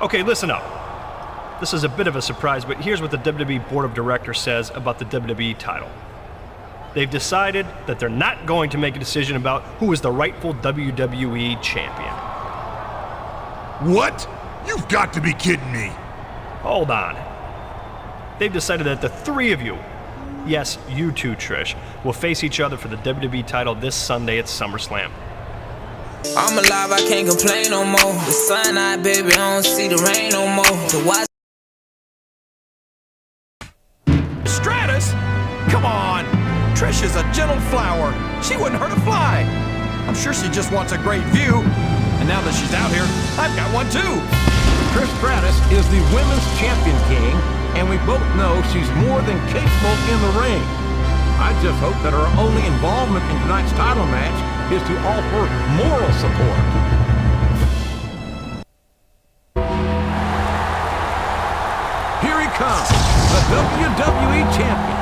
Okay, listen up. This is a bit of a surprise, but here's what the WWE Board of Directors says about the WWE title. They've decided that they're not going to make a decision about who is the rightful WWE champion. What? You've got to be kidding me. Hold on. They've decided that the three of you, yes, you too, Trish, will face each other for the WWE title this Sunday at SummerSlam. I'm alive, I can't complain no more. The sun out, baby, I don't see the rain no more. The watch. Stratus? Come on! Trish is a gentle flower. She wouldn't hurt a fly. I'm sure she just wants a great view. And now that she's out here, I've got one too. Trish Stratus is the women's champion, King, and we both know she's more than capable in the ring. I just hope that her only involvement in tonight's title match is to offer moral support. Here he comes, the WWE champion.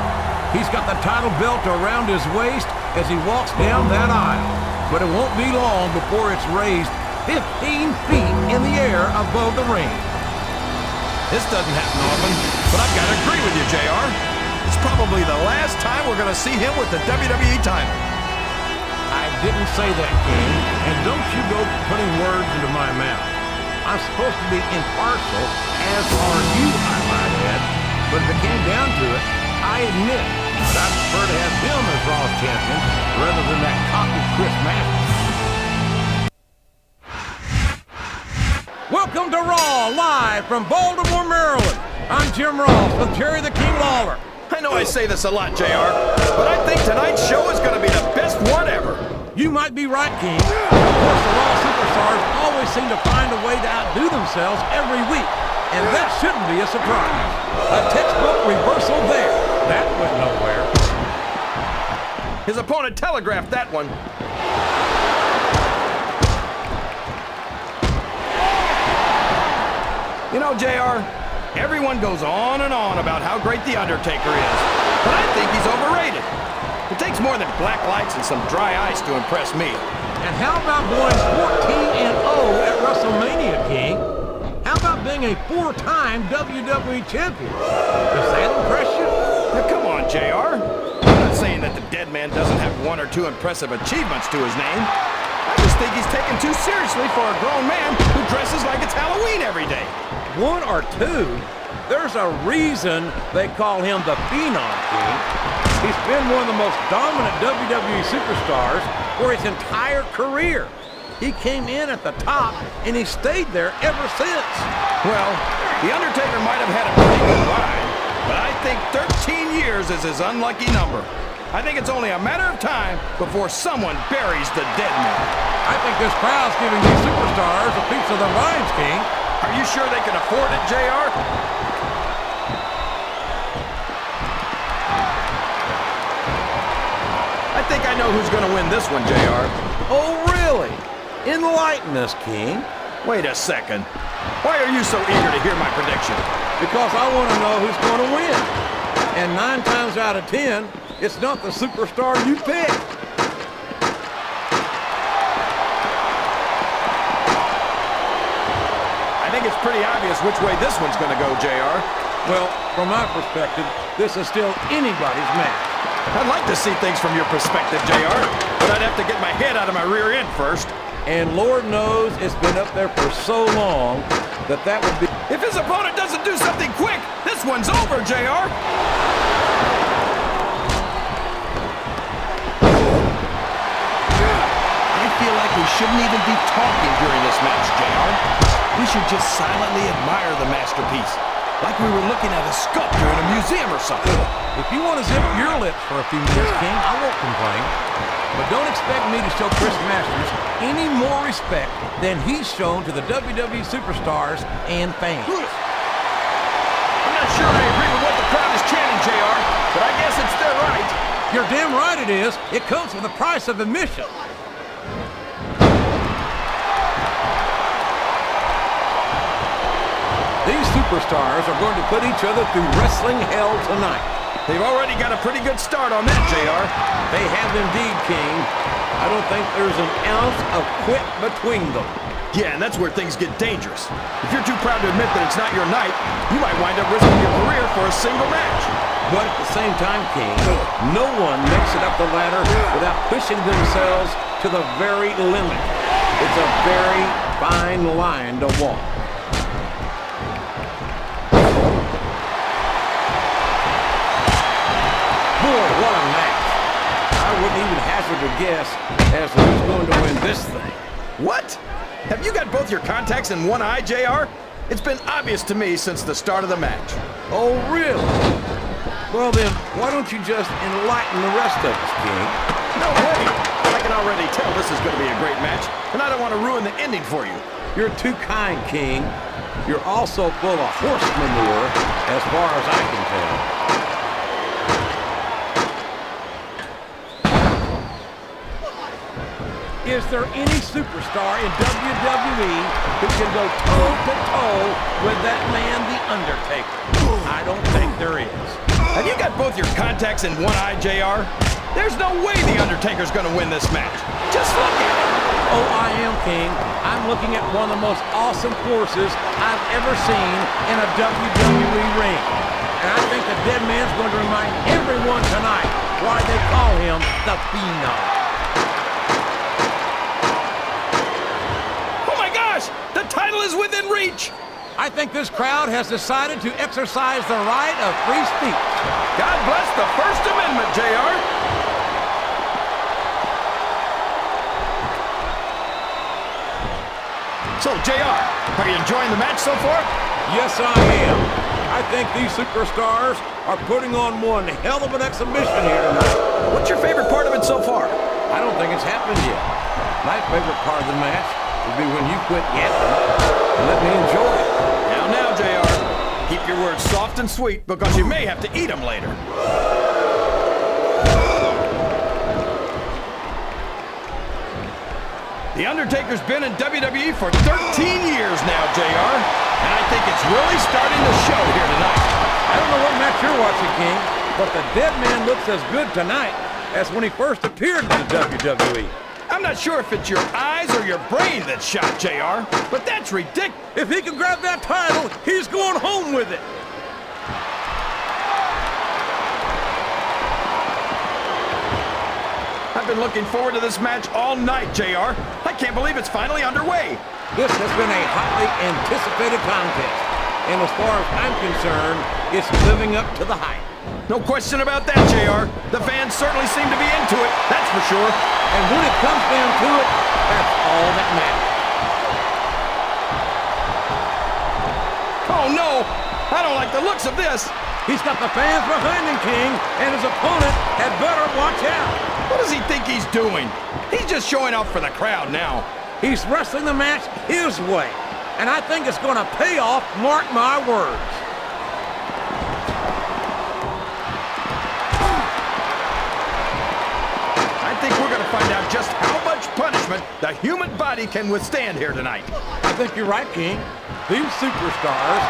He's got the title belt around his waist as he walks down that aisle. But it won't be long before it's raised 15 feet in the air above the ring. This doesn't happen often, but I've got to agree with you, JR. It's probably the last time we're going to see him with the WWE title. I didn't say that, King, and don't you go putting words into my mouth. I'm supposed to be impartial, as are you, I might add, but if it came down to it, I admit that I'd prefer to have him as Raw's champion rather than that cocky Chris Masters. Welcome to Raw, live from Baltimore, Maryland. I'm Jim Ross with Jerry the King Lawler. I know I say this a lot, JR, but I think tonight's show is going to be the best one ever. You might be right, King. Of course, the Raw superstars always seem to find a way to outdo themselves every week, and that shouldn't be a surprise. A textbook reversal there. That went nowhere. His opponent telegraphed that one. You know, JR, everyone goes on and on about how great The Undertaker is, but I think he's overrated. It takes more than black lights and some dry ice to impress me. And how about going 14-0 at WrestleMania, King? How about being a four-time WWE champion? Does that impress you? Now, come on, JR. I'm not saying that the dead man doesn't have one or two impressive achievements to his name. I just think he's taken too seriously for a grown man who dresses like it's Halloween every day. One or two? There's a reason they call him the Phenom, King. He's been one of the most dominant WWE superstars for his entire career. He came in at the top, and he stayed there ever since. Well, The Undertaker might have had a pretty good ride, but I think 13 years is his unlucky number. I think it's only a matter of time before someone buries the dead man. I think this crowd's giving these superstars a piece of their minds, King. Are you sure they can afford it, JR? I think I know who's going to win this one, JR. Oh, really? Enlighten us, King. Wait a second. Why are you so eager to hear my prediction? Because I want to know who's going to win. And 9 times out of 10, it's not the superstar you pick. I think it's pretty obvious which way this one's going to go, JR. Well, from my perspective, this is still anybody's match. I'd like to see things from your perspective, JR, but I'd have to get my head out of my rear end first. And Lord knows it's been up there for so long that that would be... If his opponent doesn't do something quick, this one's over, JR. I feel like we shouldn't even be talking during this match, JR. We should just silently admire the masterpiece, like we were looking at a sculpture in a museum or something. If you want to zip your lips for a few minutes, King, I won't complain. But don't expect me to show Chris Masters any more respect than he's shown to the WWE superstars and fans. I'm not sure I agree with what the crowd is chanting, JR, but I guess it's their right. You're damn right it is. It comes with the price of admission. These superstars are going to put each other through wrestling hell tonight. They've already got a pretty good start on that, JR. They have indeed, King. I don't think there's an ounce of quit between them. Yeah, and that's where things get dangerous. If you're too proud to admit that it's not your night, you might wind up risking your career for a single match. But at the same time, King, no one makes it up the ladder without pushing themselves to the very limit. It's a very fine line to walk. Boy, what a match. I wouldn't even hazard a guess as to who's going to win this thing. What? Have you got both your contacts in one eye, JR? It's been obvious to me since the start of the match. Oh, really? Well then, why don't you just enlighten the rest of us, King? No way! I can already tell this is going to be a great match, and I don't want to ruin the ending for you. You're too kind, King. You're also full of horse manure, as far as I can tell. Is there any superstar in WWE who can go toe-to-toe with that man, The Undertaker? I don't think there is. Have you got both your contacts in one eye, JR? There's no way The Undertaker's going to win this match. Just look at it. Oh, I am, King. I'm looking at one of the most awesome forces I've ever seen in a WWE ring. And I think the dead man's going to remind everyone tonight why they call him the Phenom. The title is within reach! I think this crowd has decided to exercise the right of free speech. God bless the First Amendment, JR! So, JR, are you enjoying the match so far? Yes, I am. I think these superstars are putting on one hell of an exhibition here tonight. What's your favorite part of it so far? I don't think it's happened yet. My favorite part of the match will be when you quit yapping and let me enjoy it. Now, JR. Keep your words soft and sweet because you may have to eat them later. The Undertaker's been in WWE for 13 years now, JR. And I think it's really starting to show here tonight. I don't know what match you're watching, King, but the dead man looks as good tonight as when he first appeared in the WWE. I'm not sure if it's your eyes or your brain that's shot, JR, but that's ridiculous. If he can grab that title, he's going home with it. I've been looking forward to this match all night, JR. I can't believe it's finally underway. This has been a hotly anticipated contest, and as far as I'm concerned, it's living up to the hype. No question about that, JR. The fans certainly seem to be into it, that's for sure. And when it comes down to it, that's all that matters. Oh, no! I don't like the looks of this. He's got the fans behind him, King, and his opponent had better watch out. What does he think he's doing? He's just showing off for the crowd now. He's wrestling the match his way, and I think it's going to pay off, mark my words. I think we're going to find out just how much punishment the human body can withstand here tonight. I think you're right, King. These superstars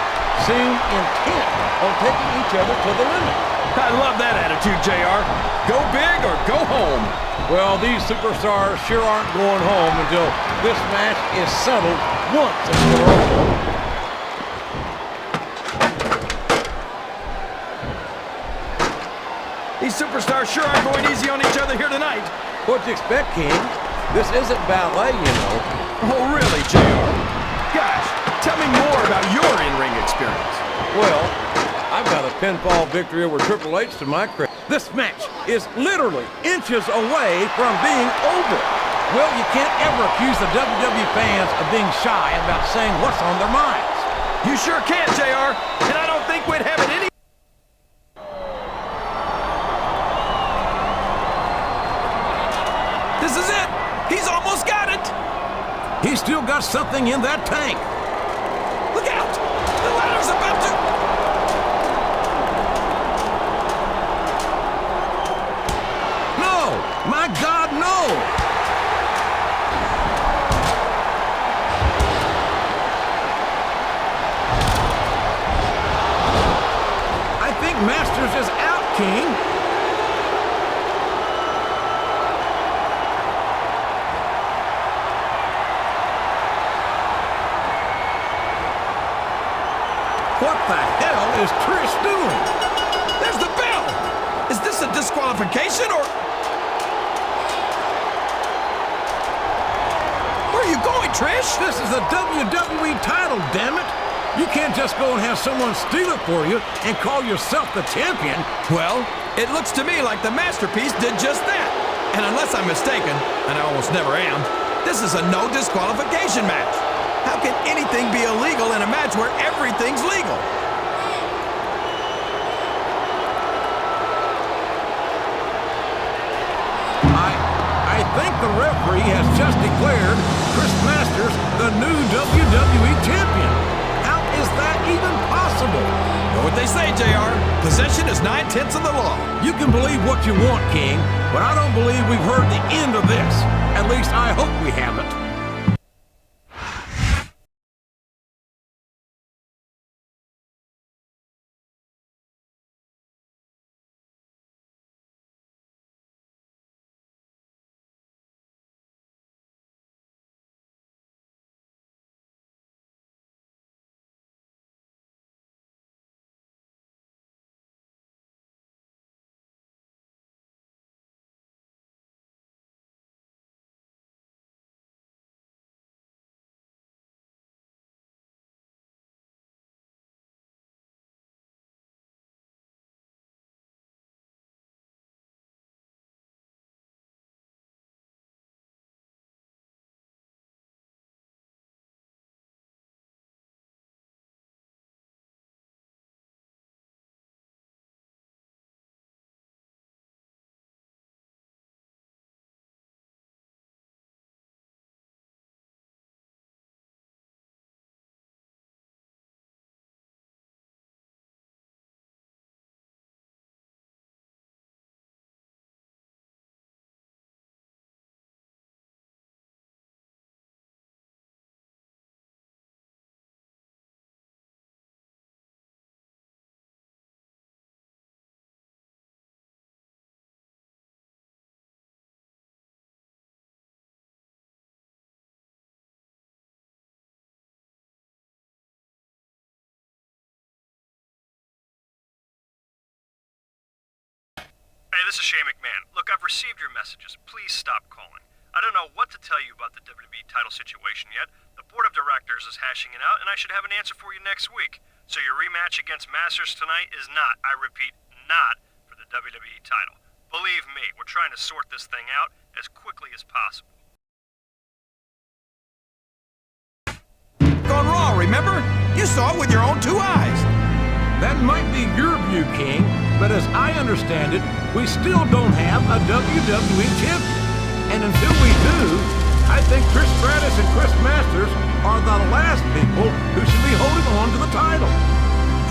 seem intent on taking each other to the limit. I love that attitude, JR. Go big or go home. Well, these superstars sure aren't going home until this match is settled once and for all. These superstars sure aren't going easy on each other here tonight. What'd you expect, King? This isn't ballet, you know. Oh, really, JR? Gosh, tell me more about your in-ring experience. Well, I've got a pinfall victory over Triple H to my credit. This match is literally inches away from being over. Well, you can't ever accuse the WWE fans of being shy about saying what's on their minds. You sure can, JR, and I don't think we'd have it any... This is it! He's almost got it! He's still got something in that tank. Look out! The ladder's about to... No! My God, no! I think Masters is out, King. What the hell is Trish doing? There's the bell! Is this a disqualification or... Where are you going, Trish? This is the WWE title, damn it! You can't just go and have someone steal it for you and call yourself the champion. Well, it looks to me like the Masterpiece did just that. And unless I'm mistaken, and I almost never am, this is a no disqualification match. How can anything be illegal in a match where everything's legal? I think the referee has just declared Chris Masters the new WWE champion. How is that even possible? Know what they say, JR. Possession is 9/10 of the law. You can believe what you want, King, but I don't believe we've heard the end of this. At least I hope we haven't. Hey, this is Shane McMahon. Look, I've received your messages. Please stop calling. I don't know what to tell you about the WWE title situation yet. The board of directors is hashing it out, and I should have an answer for you next week. So your rematch against Masters tonight is not, I repeat, not for the WWE title. Believe me, we're trying to sort this thing out as quickly as possible. Gone Raw, remember? You saw it with your own 2 eyes. That might be your view, King, but as I understand it, we still don't have a WWE champion. And until we do, I think Trish Stratus and Chris Masters are the last people who should be holding on to the title.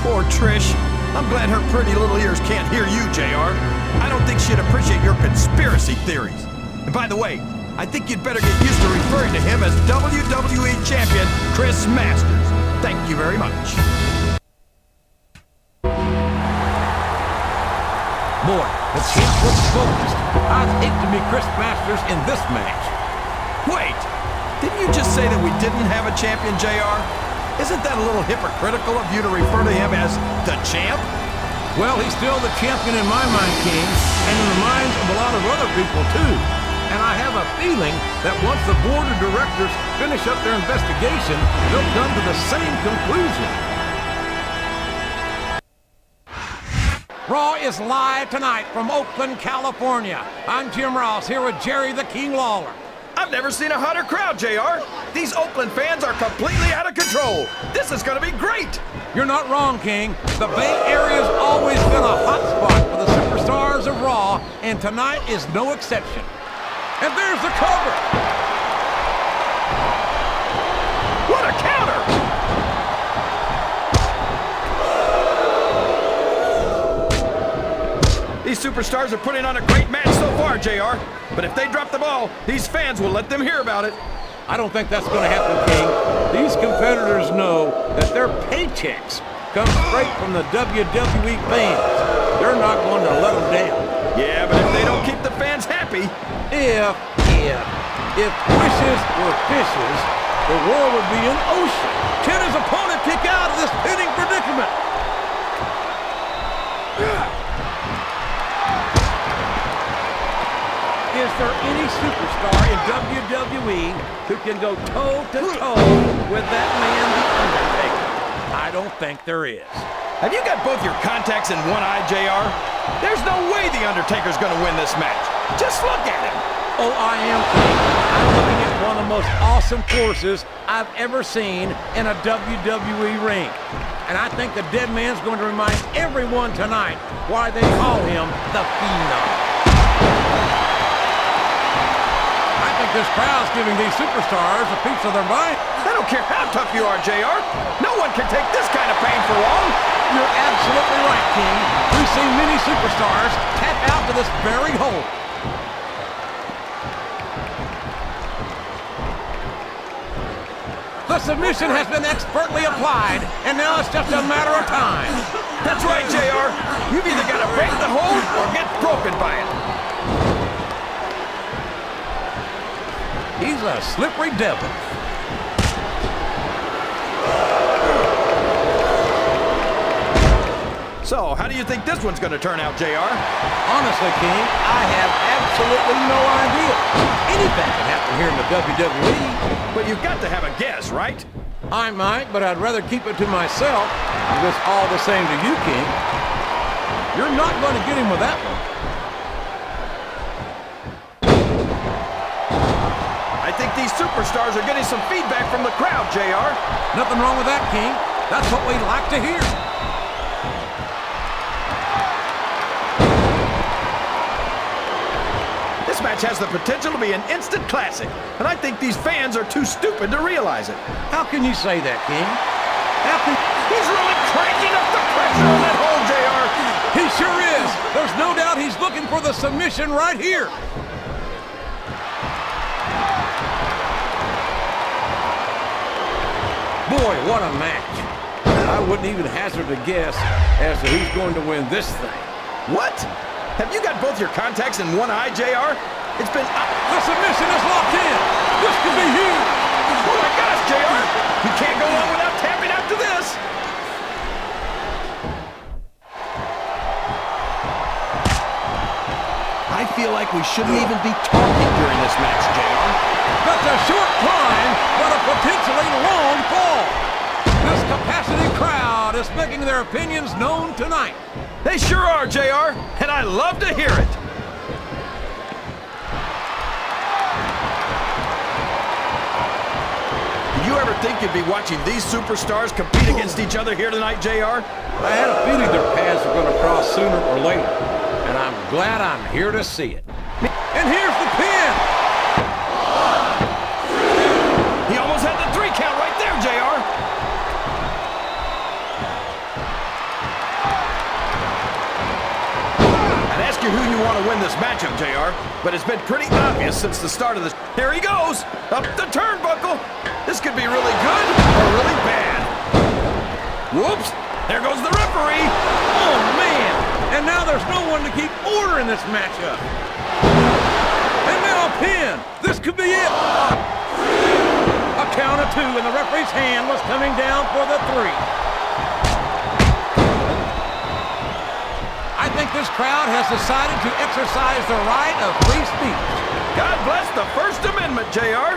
Poor Trish. I'm glad her pretty little ears can't hear you, JR. I don't think she'd appreciate your conspiracy theories. And by the way, I think you'd better get used to referring to him as WWE Champion Chris Masters. Thank you very much. Boy, the champ looks focused. I'd hate to be Chris Masters in this match. Wait, didn't you just say that we didn't have a champion, JR? Isn't that a little hypocritical of you to refer to him as the champ? Well, he's still the champion in my mind, King, and in the minds of a lot of other people, too. And I have a feeling that once the board of directors finish up their investigation, they'll come to the same conclusion. Raw is live tonight from Oakland, California. I'm Jim Ross here with Jerry the King Lawler. I've never seen a hotter crowd, JR. These Oakland fans are completely out of control. This is going to be great. You're not wrong, King. The Bay Area's always been a hot spot for the superstars of Raw, and tonight is no exception. And there's the cover. What a counter! These superstars are putting on a great match so far, JR. But if they drop the ball, these fans will let them hear about it. I don't think that's going to happen, King. These competitors know that their paychecks come straight from the WWE fans. They're not going to let them down. Yeah, but if they don't keep the fans happy... If wishes were fishes, the world would be an ocean. Can his opponent kick out of this pinning predicament? WWE who can go toe-to-toe with that man, The Undertaker? I don't think there is. Have you got both your contacts in one eye, JR? There's no way The Undertaker's gonna win this match. Just look at him. Oh, I am, King. I'm looking at one of the most awesome forces I've ever seen in a WWE ring. And I think the dead man's going to remind everyone tonight why they call him the Phenom. I think this crowd's giving these superstars a piece of their mind. I don't care how tough you are, JR. No one can take this kind of pain for long. You're absolutely right, King. We've seen many superstars tap out to this very hole. The submission has been expertly applied, and now it's just a matter of time. That's right, JR. You've either got to break the hold or get broken by it. He's a slippery devil. So, how do you think this one's going to turn out, JR? Honestly, King, I have absolutely no idea. Anything can happen here in the WWE. But you've got to have a guess, right? I might, but I'd rather keep it to myself. If it's all the same to you, King. You're not going to get him with that one. I think these superstars are getting some feedback from the crowd, JR. Nothing wrong with that, King. That's what we like to hear. This match has the potential to be an instant classic, and I think these fans are too stupid to realize it. How can you say that, King? How can... He's really cranking up the pressure on that hole, JR. He sure is. There's no doubt he's looking for the submission right here. Boy, what a match. I wouldn't even hazard a guess as to who's going to win this thing. What? Have you got both your contacts in one eye, JR? It's been... The submission is locked in. This could be huge. Oh my gosh, JR! You can't go on without tapping out to this. I feel like we shouldn't even be talking during this match, JR. That's a short climb, but a potentially long fall. This capacity crowd is making their opinions known tonight. They sure are, JR, and I love to hear it. Did you ever think you'd be watching these superstars compete against each other here tonight, JR? I had a feeling their paths were going to cross sooner or later, and I'm glad I'm here to see it. And here's the pin! He almost had the 3 count right there, JR. I'd ask you who you want to win this matchup, JR, but it's been pretty obvious since the start of this. Here he goes, up the turnbuckle. This could be really good or really bad. Whoops, there goes the referee. Oh, man! And now there's no one to keep order in this matchup. And now a pin. This could be it. A count of 2, and the referee's hand was coming down for the 3. I think this crowd has decided to exercise the right of free speech. God bless the First Amendment, JR.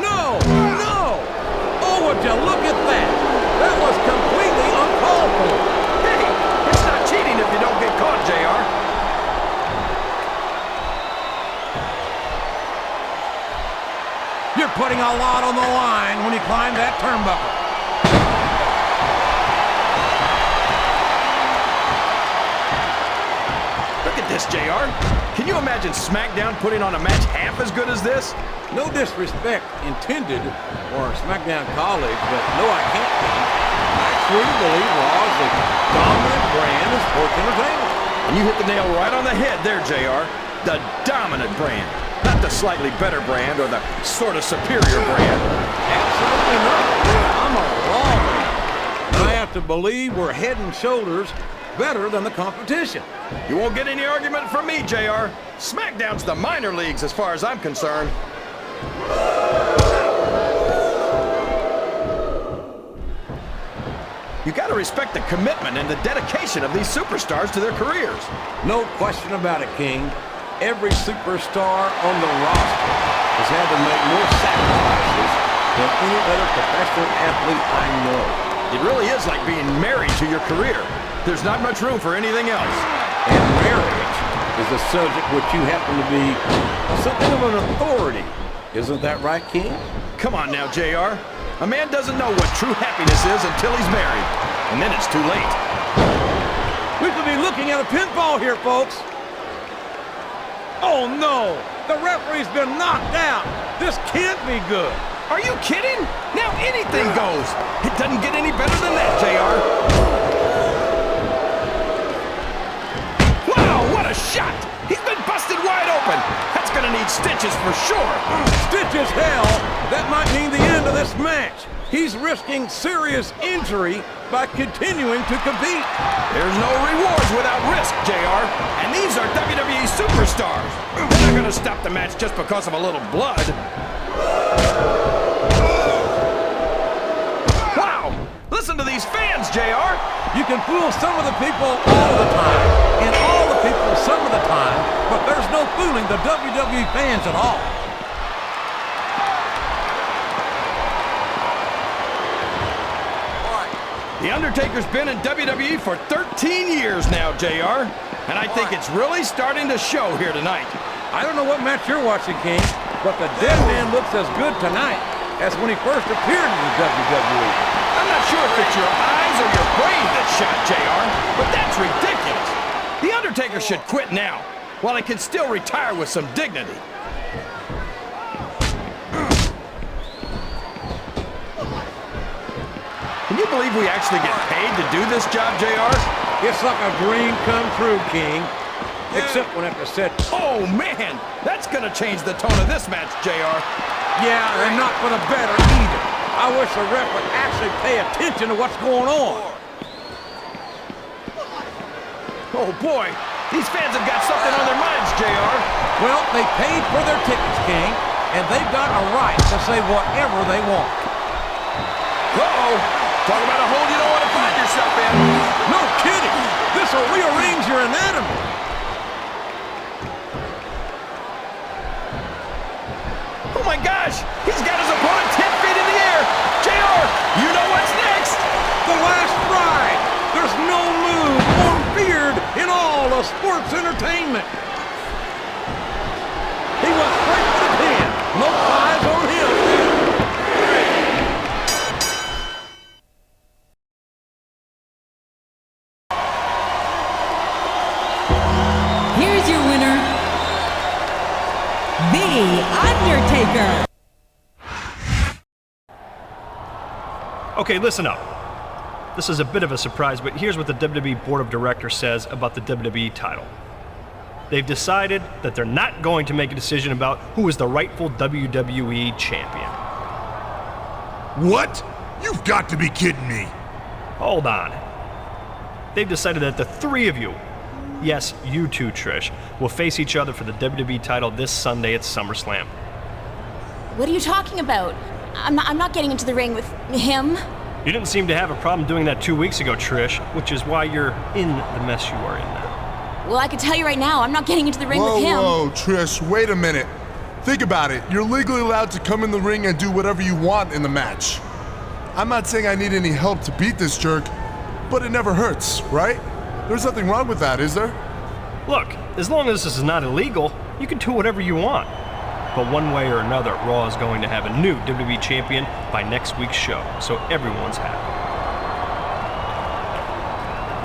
No! No! Oh, would you look at that? That was completely uncalled for. Hey, it's not cheating if you don't get caught, JR. You're putting a lot on the line when you climb that turnbuckle. Look at this, JR. Can you imagine SmackDown putting on a match half as good as this? No disrespect intended for our SmackDown colleagues, but no, I can't think. I truly believe Raw is the dominant brand of sports entertainment. And you hit the nail right on the head there, JR. The dominant brand. Not the slightly better brand or the sort of superior brand. Absolutely not. I'm a Raw man. And I have to believe we're head and shoulders better than the competition. You won't get any argument from me, JR. SmackDown's the minor leagues as far as I'm concerned. You gotta respect the commitment and the dedication of these superstars to their careers. No question about it, King. every superstar on the roster has had to make more sacrifices than any other professional athlete I know. It really is like being married to your career. There's not much room for anything else. And marriage is a subject which you happen to be something of an authority. Isn't that right, King? Come on now, JR. A man doesn't know what true happiness is until he's married. And then it's too late. We could be looking at a pinfall here, folks. Oh, no. The referee's been knocked out. This can't be good. Are you kidding? Now anything goes. It doesn't get any better than that, JR. Wow, what a shot! He's been busted wide open. That's gonna need stitches for sure. Stitches, hell. That might mean the end of this match. He's risking serious injury by continuing to compete. There's no rewards without risk, JR. And these are WWE superstars. They're not gonna stop the match just because of a little blood. Wow! Listen to these fans, JR. You can fool some of the people all the time, and all the people some of the time, but there's no fooling the WWE fans at all. The Undertaker's been in WWE for 13 years now, JR. And I think it's really starting to show here tonight. I don't know what match you're watching, King, but the dead man looks as good tonight as when he first appeared in the WWE. I'm not sure if it's your eyes or your brain that shot, JR, but that's ridiculous. The Undertaker should quit now, while he can still retire with some dignity. Can you believe we actually get paid to do this job, JR? It's like a dream come true, King. Except when after set. Oh, man! That's gonna change the tone of this match, JR. Yeah, and not for the better either. I wish the ref would actually pay attention to what's going on. Oh, boy. These fans have got something on their minds, JR. Well, they paid for their tickets, King, and they've got a right to say whatever they want. Uh-oh. Talk about a hole you don't want to find yourself in. No kidding. This will rearrange your anatomy. Oh my gosh! He's got his opponent 10 feet in the air! JR, you know what's next! The last ride! There's no move more feared in all of sports entertainment. He went straight for the pin. No eyes on him. Here's your winner, The Undertaker. Okay, listen up. This is a bit of a surprise, but here's what the WWE Board of Directors says about the WWE title. They've decided that they're not going to make a decision about who is the rightful WWE champion. What? You've got to be kidding me. Hold on. They've decided that the three of you, yes, you too, Trish, will face each other for the WWE title this Sunday at SummerSlam. What are you talking about? I'm not getting into the ring with him. You didn't seem to have a problem doing that 2 weeks ago, Trish, which is why you're in the mess you are in now. Well, I can tell you right now, I'm not getting into the ring with him. Whoa, Trish, wait a minute. Think about it. You're legally allowed to come in the ring and do whatever you want in the match. I'm not saying I need any help to beat this jerk, but it never hurts, right? There's nothing wrong with that, is there? Look, as long as this is not illegal, you can do whatever you want. But one way or another, Raw is going to have a new WWE champion by next week's show, so everyone's happy.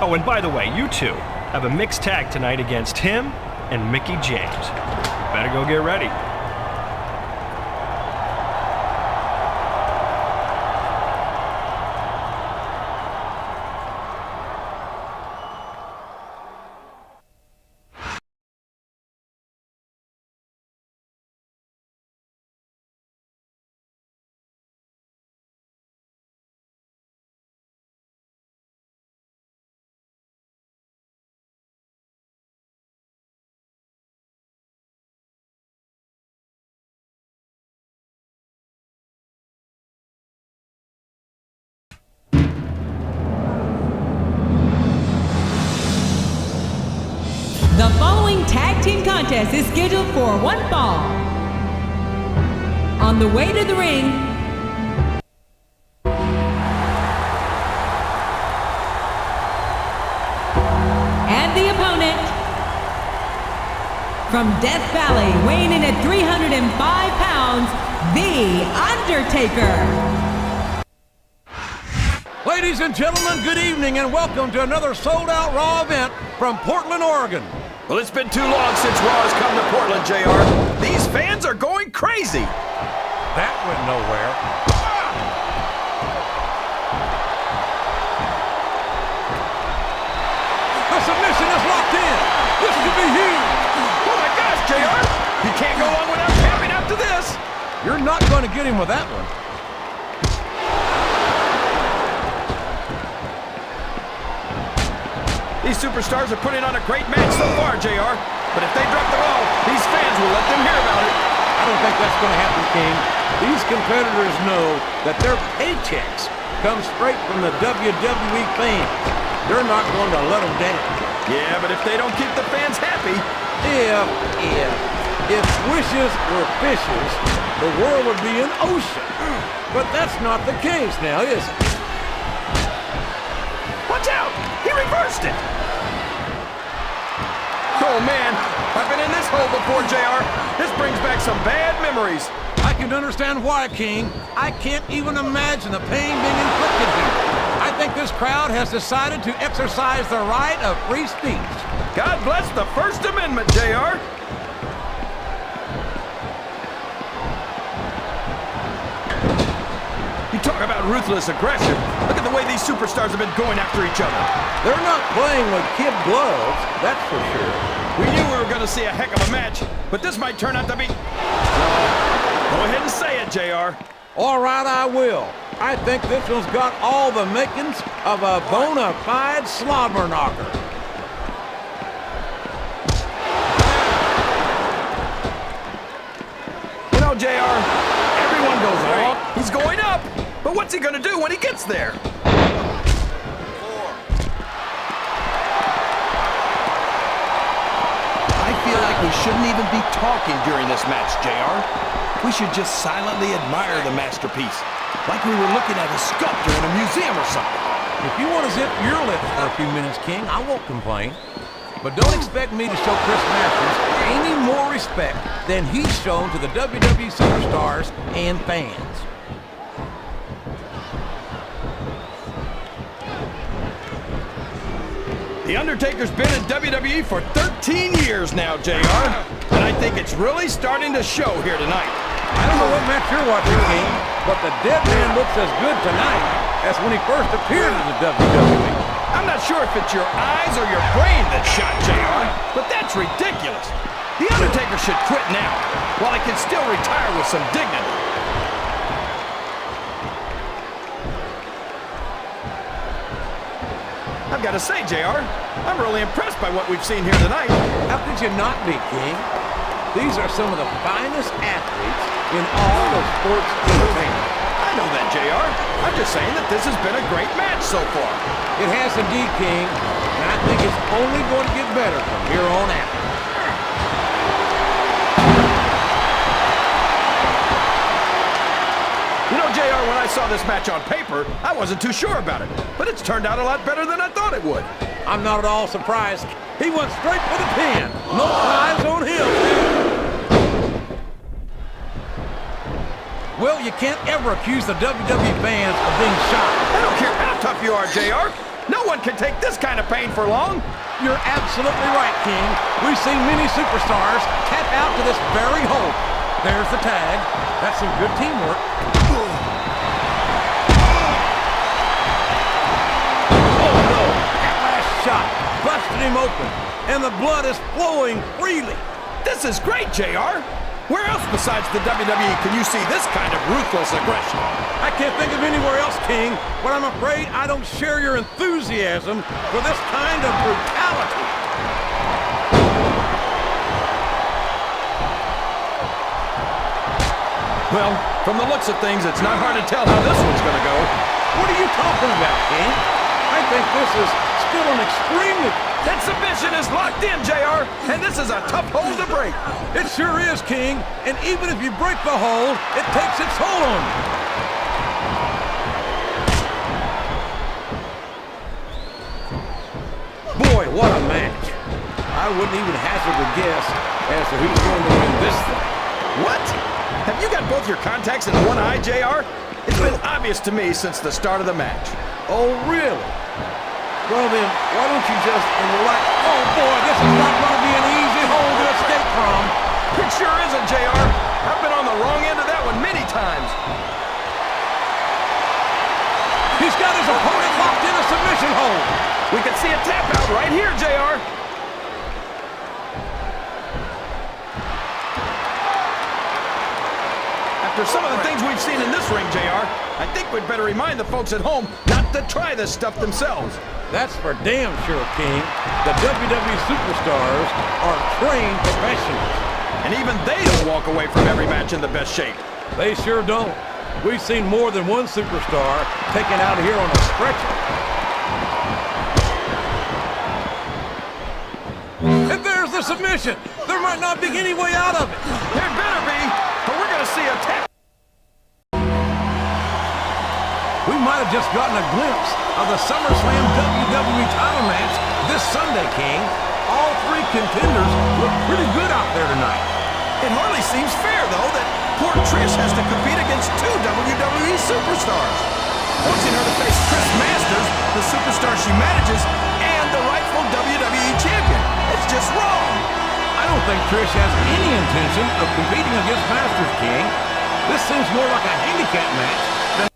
Oh, and by the way, you two have a mixed tag tonight against him and Mickie James. You better go get ready. contest is scheduled for one fall. On the way to the ring, and the opponent, from Death Valley, weighing in at 305 pounds, The Undertaker. Ladies and gentlemen, good evening and welcome to another sold-out Raw event from Portland, Oregon. Well, it's been too long since Raw has come to Portland, JR. These fans are going crazy. That went nowhere. The submission is locked in. This could be huge. Oh my gosh, JR. You can't go on without tapping out to this. You're not going to get him with that one. These superstars are putting on a great match so far, JR. But if they drop the ball, these fans will let them hear about it. I don't think that's going to happen, King. These competitors know that their paychecks come straight from the WWE fans. They're not going to let them down. Yeah, but if they don't keep the fans happy... If wishes were fishes, the world would be an ocean. But that's not the case now, is it? Watch out! He reversed it! Oh, man. I've been in this hole before, JR. This brings back some bad memories. I can understand why, King. I can't even imagine the pain being inflicted here. I think this crowd has decided to exercise the right of free speech. God bless the First Amendment, JR. You talk about ruthless aggression. Look at the way these superstars have been going after each other. They're not playing with kid gloves, that's for sure. We knew we were going to see a heck of a match, but this might turn out to be... Go ahead and say it, JR. All right, I will. I think this one's got all the makings of a bona fide slobber knocker. You know, JR, everyone goes wrong. He's going up, but what's he going to do when he gets there? I feel like we shouldn't even be talking during this match, JR. We should just silently admire the masterpiece, like we were looking at a sculpture in a museum or something. If you want to zip your lips for a few minutes, King, I won't complain. But don't expect me to show Chris Masters any more respect than he's shown to the WWE superstars and fans. The Undertaker's been in WWE for 13 years now, JR. And I think it's really starting to show here tonight. I don't know what match you're watching, King, but the dead man looks as good tonight as when he first appeared in the WWE. I'm not sure if it's your eyes or your brain that shot JR, but that's ridiculous. The Undertaker should quit now, while he can still retire with some dignity. I've got to say, JR, I'm really impressed by what we've seen here tonight. How could you not be, King? These are some of the finest athletes in all of sports entertainment. I know that, JR. I'm just saying that this has been a great match so far. It has indeed, King, and I think it's only going to get better from here on out. You know, JR, when I saw this match on paper, I wasn't too sure about it, but it's turned out a lot better than I thought it would. I'm not at all surprised. He went straight for the pin. No eyes on him. Well, you can't ever accuse the WWE fans of being shocked. I don't care how tough you are, JR. No one can take this kind of pain for long. You're absolutely right, King. We've seen many superstars tap out to this very hold. There's the tag. That's some good teamwork. Oh, no. That last shot busted him open, and the blood is flowing freely. This is great, JR. Where else besides the WWE can you see this kind of ruthless aggression? I can't think of anywhere else, King, but I'm afraid I don't share your enthusiasm for this kind of brutality. Well, from the looks of things, it's not hard to tell how this one's going to go. What are you talking about, King? I think this is still an extremely... That submission is locked in, JR, and this is a tough hold to break. It sure is, King, and even if you break the hold, it takes its toll on you. Boy, what a match. I wouldn't even hazard a guess as to who's going to win this thing. What? Have you got both your contacts in one eye, JR? It's been obvious to me since the start of the match. Oh, really? Well then, why don't you just relax? Oh boy, this is not going to be an easy hole to escape from. It sure isn't, JR. I've been on the wrong end of that one many times. He's got his opponent locked in a submission hold. We can see a tap out right here, JR. After some of the things we've seen in this ring, JR, I think we'd better remind the folks at home not to try this stuff themselves. That's for damn sure, King. The WWE superstars are trained professionals. And even they don't walk away from every match in the best shape. They sure don't. We've seen more than one superstar taken out of here on a stretcher. And there's the submission. There might not be any way out of it. There better be, or we're going to see a tap. We might have just gotten a glimpse of the SummerSlam WWE title match this Sunday, King. All three contenders look pretty good out there tonight. It hardly seems fair, though, that poor Trish has to compete against two WWE superstars. Forcing her to face Chris Masters, the superstar she manages, and the rightful WWE champion. It's just wrong. I don't think Trish has any intention of competing against Masters, King. This seems more like a handicap match than...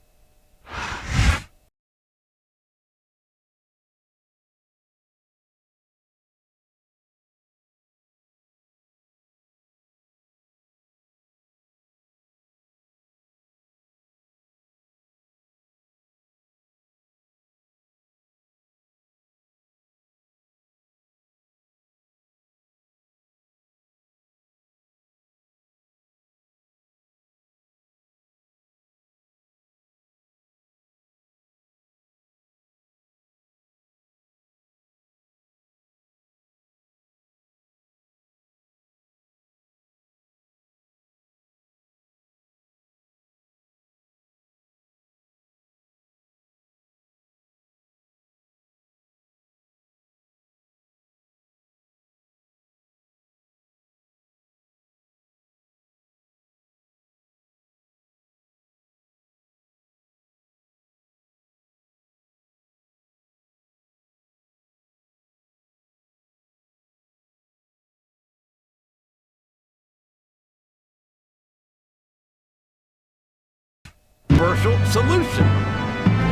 solution.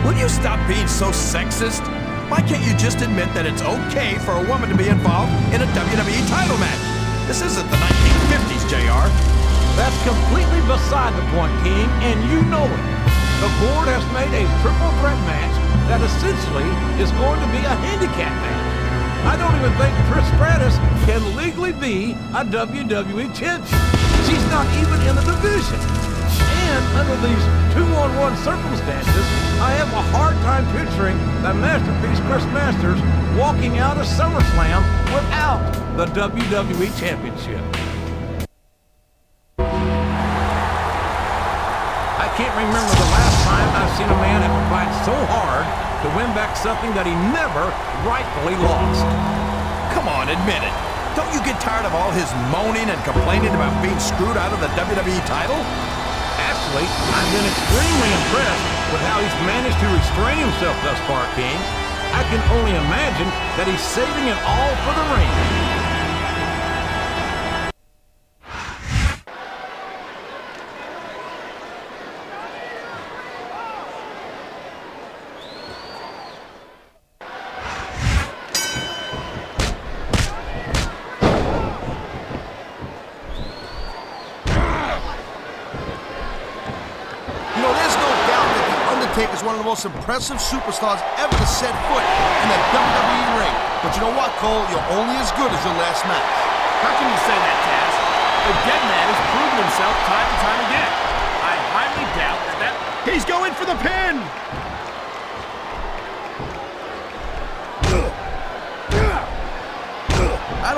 Will you stop being so sexist? Why can't you just admit that it's okay for a woman to be involved in a WWE title match? This isn't the 1950s, JR. That's completely beside the point, King, and you know it. The board has made a triple threat match that essentially is going to be a handicap match. I don't even think Trish Stratus can legally be a WWE champion. She's not even in the division. And under these two-on-one circumstances, I have a hard time picturing that masterpiece Chris Masters walking out of SummerSlam without the WWE Championship. I can't remember the last time I've seen a man have to fight so hard to win back something that he never rightfully lost. Come on, admit it. Don't you get tired of all his moaning and complaining about being screwed out of the WWE title? Actually, I've been extremely impressed with how he's managed to restrain himself thus far, King. I can only imagine that he's saving it all for the ring. Undertaker is one of the most impressive superstars ever to set foot in the WWE ring. But you know what, Cole? You're only as good as your last match. How can you say that, Taz? The dead man has proven himself time and time again. I highly doubt that... He's going for the pin!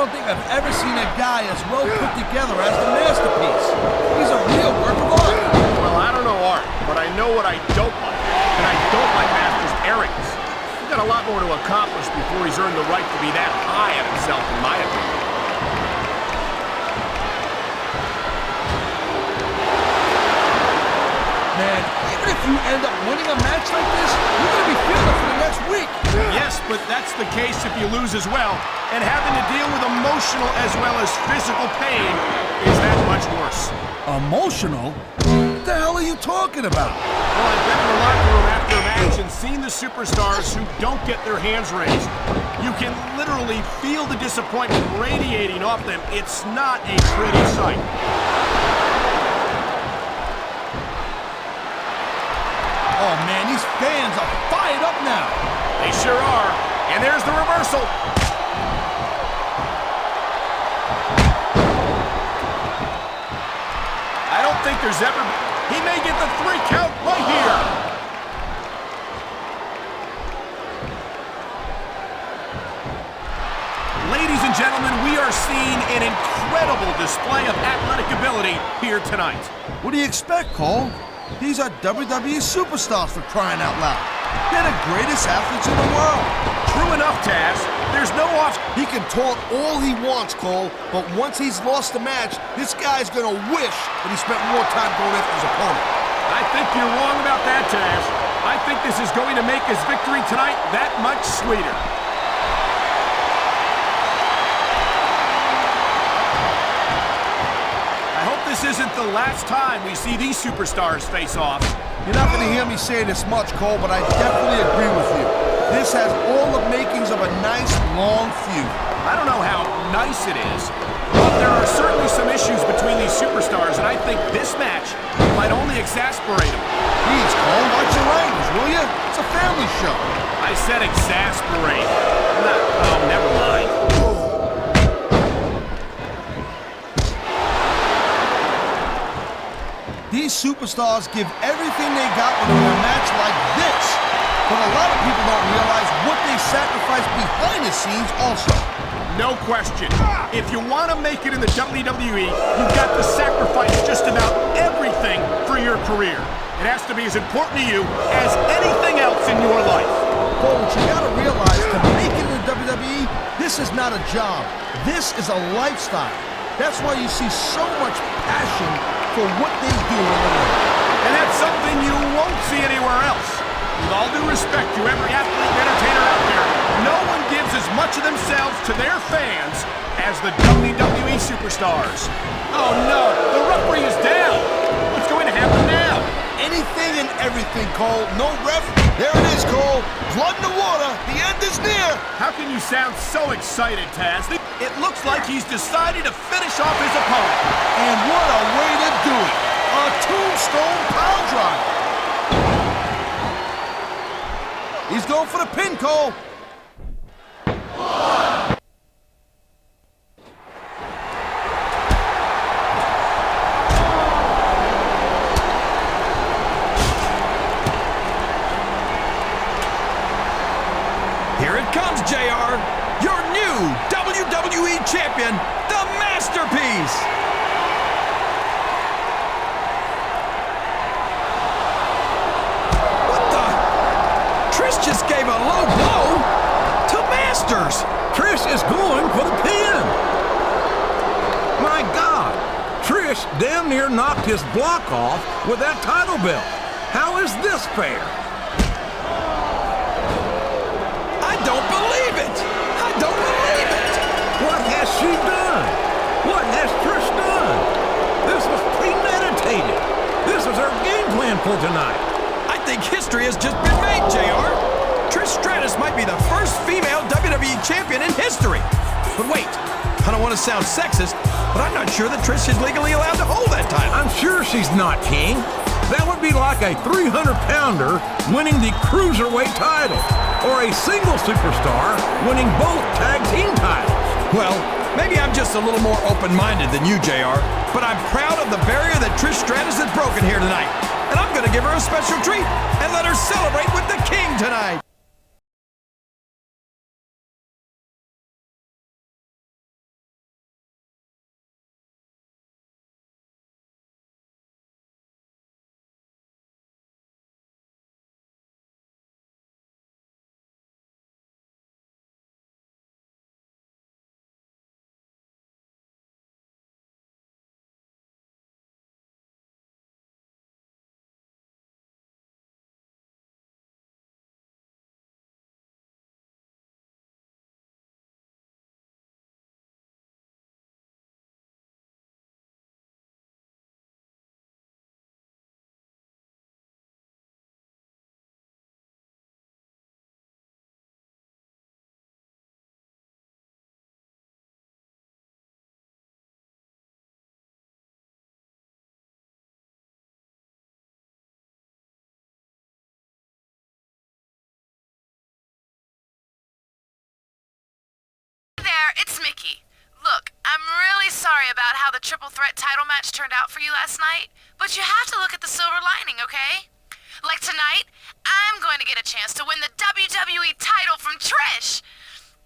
don't think I've ever seen a guy as well put together as the Masterpiece. He's a real work of art. Well, I don't know art, but I know what I don't like. And I don't like Master's arrogance. He's got a lot more to accomplish before he's earned the right to be that high on himself, in my opinion. Man, even if you end up winning a match like this, you're going to be feeling it for the next week. Yes, but that's the case if you lose as well. And having to deal with emotional as well as physical pain is that much worse. Emotional? What the hell are you talking about? Well, I've been in the locker room after a match and seen the superstars who don't get their hands raised. You can literally feel the disappointment radiating off them. It's not a pretty sight. Oh man, these fans are fired up now. They sure are. And there's the reversal. I don't think there's ever... He may get the 3 count right here. Ladies and gentlemen, we are seeing an incredible display of athletic ability here tonight. What do you expect, Cole? These are WWE superstars, for crying out loud. They're the greatest athletes in the world. True enough, Taz. There's no off... He can talk all he wants, Cole, but once he's lost the match, this guy's gonna wish that he spent more time going after his opponent. I think you're wrong about that, Taz. I think this is going to make his victory tonight that much sweeter. This isn't the last time we see these superstars face off. You're not going to hear me say this much, Cole, but I definitely agree with you. This has all the makings of a nice, long feud. I don't know how nice it is, but there are certainly some issues between these superstars, and I think this match might only exasperate them. Please, Cole, watch your language, will you? It's a family show. I said exasperate. Oh, never mind. These superstars give everything they got when they're in a match like this. But a lot of people don't realize what they sacrifice behind the scenes also. No question. If you want to make it in the WWE, you've got to sacrifice just about everything for your career. It has to be as important to you as anything else in your life. But what you got to realize, to make it in the WWE, this is not a job. This is a lifestyle. That's why you see so much passion for what they do in the ring. And that's something you won't see anywhere else. With all due respect to every athlete and entertainer out there, no one gives as much of themselves to their fans as the WWE superstars. Oh no, the referee is down. What's going to happen now? Anything and everything, Cole. No ref. There it is, Cole. Blood in the water. The end is near. How can you sound so excited, Taz? It looks like he's decided to finish off his opponent. And what a way to do it. A tombstone pile driver. He's going for the pin, Cole. Here it comes, JR. Your new WWE Champion, the Masterpiece. What the? Trish just gave a low blow to Masters. Trish is going for the pin. My God, Trish damn near knocked his block off with that title belt. How is this fair? I don't believe it. I don't believe it. What has she done? What has Trish done? This was premeditated. This was her game plan for tonight. I think history has just been made, JR. Trish Stratus might be the first female WWE champion in history. But wait, I don't want to sound sexist, but I'm not sure that Trish is legally allowed to hold that title. I'm sure she's not, King. That would be like a 300-pounder winning the Cruiserweight title, or a single superstar winning both tag team titles. Well, maybe I'm just a little more open-minded than you, JR, but I'm proud of the barrier that Trish Stratus has broken here tonight. And I'm going to give her a special treat and let her celebrate with the King tonight. there, it's Mickey. Look, I'm really sorry about how the triple threat title match turned out for you last night, but you have to look at the silver lining, okay? Like tonight, I'm going to get a chance to win the WWE title from Trish.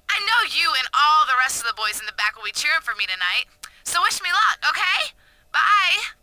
I know you and all the rest of the boys in the back will be cheering for me tonight, so wish me luck, okay? Bye.